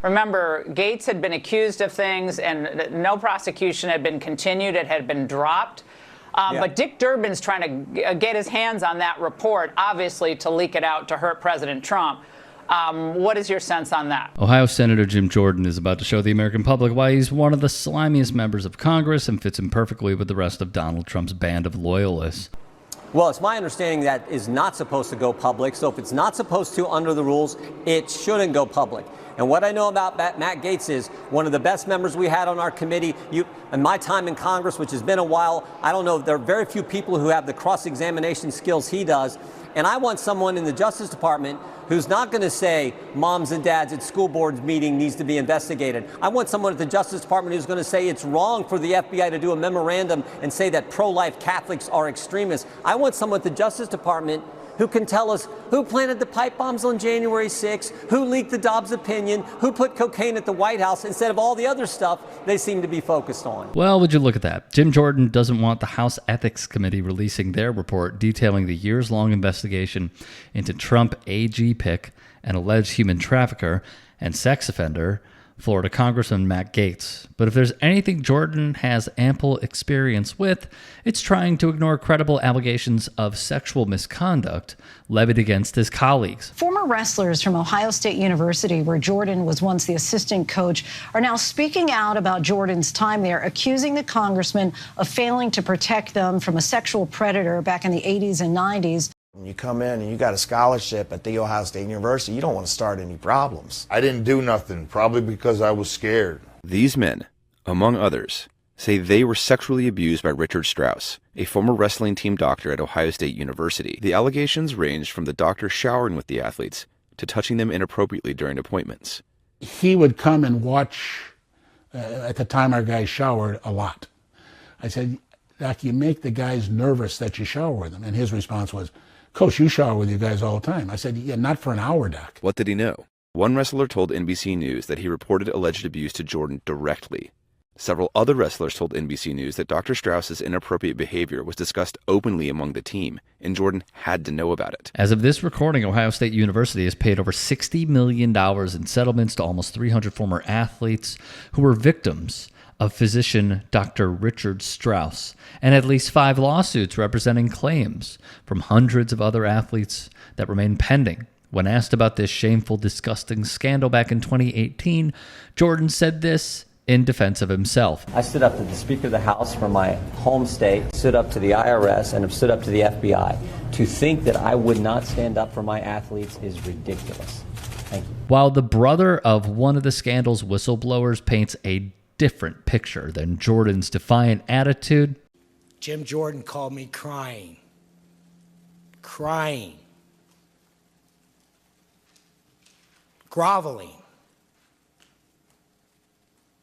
Remember, Gaetz had been accused of things and no prosecution had been continued. It had been dropped. But Dick Durbin's trying to get his hands on that report, obviously, to leak it out to hurt President Trump. What is your sense on that? Ohio Senator Jim Jordan is about to show the American public why he's one of the slimiest members of Congress and fits in perfectly with the rest of Donald Trump's band of loyalists. Well, it's my understanding that is not supposed to go public. So if it's not supposed to under the rules, it shouldn't go public. And what I know about Matt Gaetz is one of the best members we had on our committee. In my time in Congress, which has been a while, I don't know, there are very few people who have the cross-examination skills he does. And I want someone in the Justice Department who's not going to say moms and dads at school board meeting needs to be investigated. I want someone at the Justice Department who's going to say it's wrong for the FBI to do a memorandum and say that pro-life Catholics are extremists. I want someone at the Justice Department who can tell us who planted the pipe bombs on January 6th, who leaked the Dobbs opinion, who put cocaine at the White House, instead of all the other stuff they seem to be focused on. Well, would you look at that? Jim Jordan doesn't want the House Ethics Committee releasing their report detailing the years-long investigation into Trump AG pick, an alleged human trafficker and sex offender, Florida Congressman Matt Gaetz. But if there's anything Jordan has ample experience with, it's trying to ignore credible allegations of sexual misconduct levied against his colleagues. Former wrestlers from Ohio State University, where Jordan was once the assistant coach, are now speaking out about Jordan's time there, accusing the congressman of failing to protect them from a sexual predator back in the 80s and 90s. When you come in and you got a scholarship at the Ohio State University, you don't want to start any problems. I didn't do nothing, probably because I was scared. These men, among others, say they were sexually abused by Richard Strauss, a former wrestling team doctor at Ohio State University. The allegations ranged from the doctor showering with the athletes to touching them inappropriately during appointments. He would come and watch, at the time our guys showered, a lot. I said, Doc, you make the guys nervous that you shower with them. And his response was, Coach, you shower with you guys all the time. I said, yeah, not for an hour, Doc. What did he know? One wrestler told NBC News that he reported alleged abuse to Jordan directly. Several other wrestlers told NBC News that Dr. Strauss's inappropriate behavior was discussed openly among the team, and Jordan had to know about it. As of this recording, Ohio State University has paid over $60 million in settlements to almost 300 former athletes who were victims of physician Dr. Richard Strauss, and at least 5 lawsuits representing claims from hundreds of other athletes that remain pending. When asked about this shameful, disgusting scandal back in 2018, Jordan said this in defense of himself. I stood up to the Speaker of the House from my home state, stood up to the IRS, and have stood up to the FBI. To think that I would not stand up for my athletes is ridiculous. Thank you. While the brother of one of the scandal's whistleblowers paints a different picture than Jordan's defiant attitude. Jim Jordan called me crying, groveling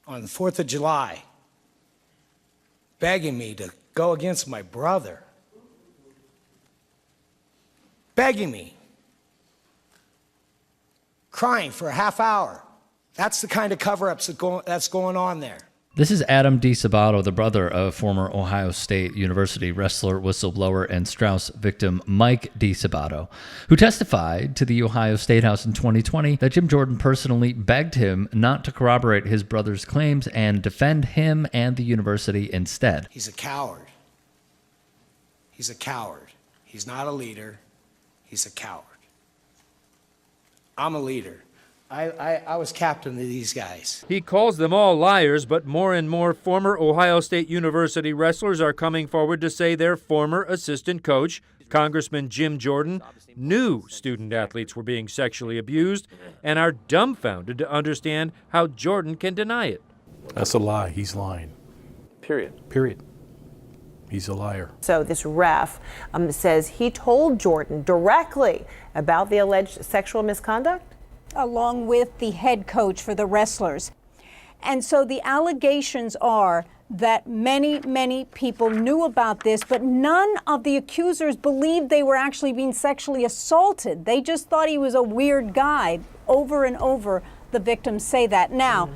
on the 4th of July, begging me to go against my brother, begging me, crying for a half hour. That's the kind of cover-ups that's going on there. This is Adam DiSabato, the brother of former Ohio State University wrestler, whistleblower, and Strauss victim Mike DiSabato, who testified to the Ohio State House in 2020 that Jim Jordan personally begged him not to corroborate his brother's claims and defend him and the university instead. He's a coward. He's a coward. He's not a leader. He's a coward. I'm a leader. I was captain of these guys. He calls them all liars, but more and more former Ohio State University wrestlers are coming forward to say their former assistant coach, Congressman Jim Jordan, knew student athletes were being sexually abused and are dumbfounded to understand how Jordan can deny it. That's a lie. He's lying. Period. He's a liar. So this ref says he told Jordan directly about the alleged sexual misconduct? Along with the head coach for the wrestlers. And so the allegations are that many people knew about this, but none of the accusers believed they were actually being sexually assaulted. They just thought he was a weird guy. Over and over, the victims say that. Now,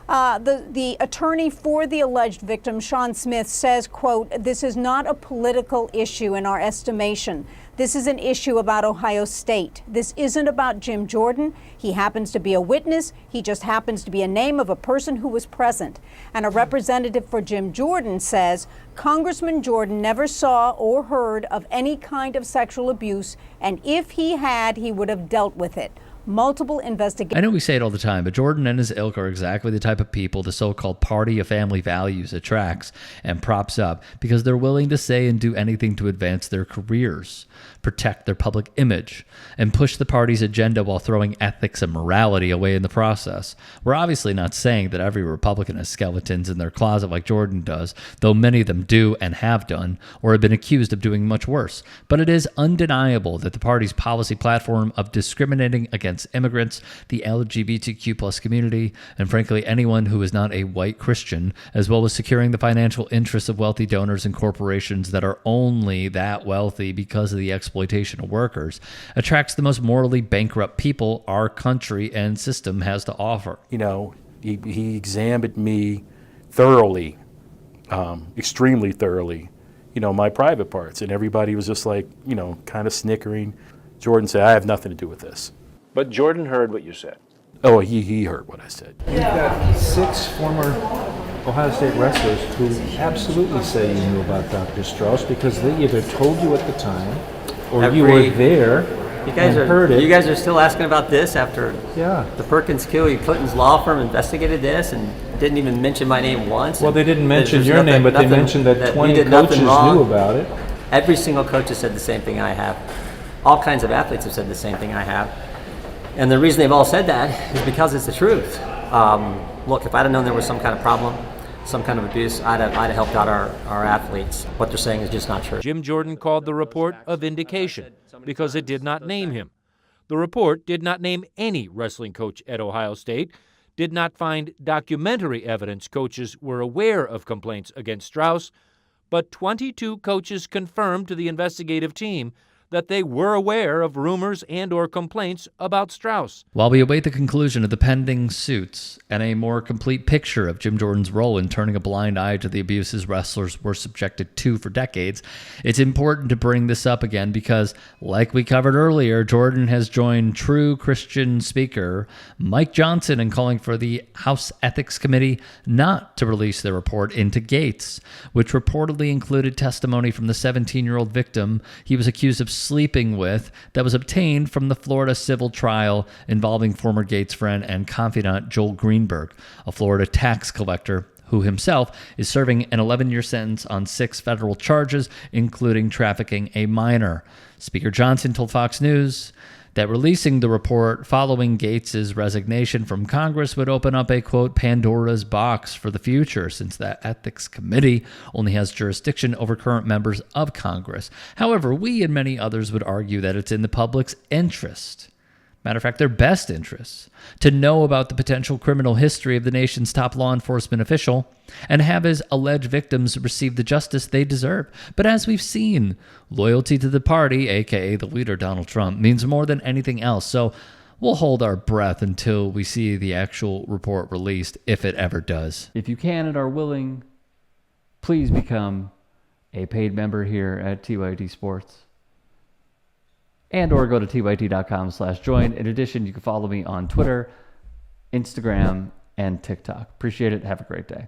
the attorney for the alleged victim, Sean Smith, says, quote, "This is not a political issue in our estimation. This is an issue about Ohio State. This isn't about Jim Jordan. He happens to be a witness. He just happens to be a name of a person who was present. And a representative for Jim Jordan says Congressman Jordan never saw or heard of any kind of sexual abuse, and if he had, he would have dealt with it. Multiple investigations. I know we say it all the time, but Jordan and his ilk are exactly the type of people the so-called party of family values attracts and props up because they're willing to say and do anything to advance their careers, protect their public image, and push the party's agenda while throwing ethics and morality away in the process. We're obviously not saying that every Republican has skeletons in their closet like Jordan does, though many of them do and have done, or have been accused of doing much worse. But it is undeniable that the party's policy platform of discriminating against immigrants, the LGBTQ+ community, and frankly anyone who is not a white Christian, as well as securing the financial interests of wealthy donors and corporations that are only that wealthy because of the exploitation of workers, attracts the most morally bankrupt people our country and system has to offer. You know, he examined me thoroughly, extremely thoroughly, you know, my private parts, and everybody was just like, you know, kind of snickering. Jordan said, I have nothing to do with this. But Jordan heard what you said. Oh, he heard what I said. You've got 6 former Ohio State wrestlers who absolutely say you knew about Dr. Strauss because they either told you at the time or you were there and heard it. You guys are still asking about this after the Perkins kill? Clinton's law firm investigated this and didn't even mention my name once. Well, they didn't mention your name, but they mentioned that 20 coaches knew about it. Every single coach has said the same thing I have. All kinds of athletes have said the same thing I have. And the reason they've all said that is because it's the truth. Look, if I'd have known there was some kind of problem, some kind of abuse, I'd have helped out our athletes. What they're saying is just not true. Jim Jordan called the report a vindication because it did not name him. The report did not name any wrestling coach at Ohio State, did not find documentary evidence coaches were aware of complaints against Strauss, but 22 coaches confirmed to the investigative team that they were aware of rumors and or complaints about Strauss. While we await the conclusion of the pending suits and a more complete picture of Jim Jordan's role in turning a blind eye to the abuses wrestlers were subjected to for decades, it's important to bring this up again because, like we covered earlier, Jordan has joined true Christian speaker Mike Johnson in calling for the House Ethics Committee not to release their report into Gaetz, which reportedly included testimony from the 17-year-old victim he was accused of sleeping with that was obtained from the Florida civil trial involving former Gaetz friend and confidant Joel Greenberg, a Florida tax collector who himself is serving an 11-year sentence on 6 federal charges, including trafficking a minor. Speaker Johnson told Fox News that releasing the report following Gaetz's resignation from Congress would open up a, quote, Pandora's box for the future, since that ethics committee only has jurisdiction over current members of Congress. However, we and many others would argue that it's in the public's interest, matter of fact, their best interests, to know about the potential criminal history of the nation's top law enforcement official and have his alleged victims receive the justice they deserve. But as we've seen, loyalty to the party, aka the leader Donald Trump, means more than anything else. So we'll hold our breath until we see the actual report released, if it ever does. If you can and are willing, please become a paid member here at TYT Sports. And or go to tyt.com/join. In addition, you can follow me on Twitter, Instagram, and TikTok. Appreciate it. Have a great day.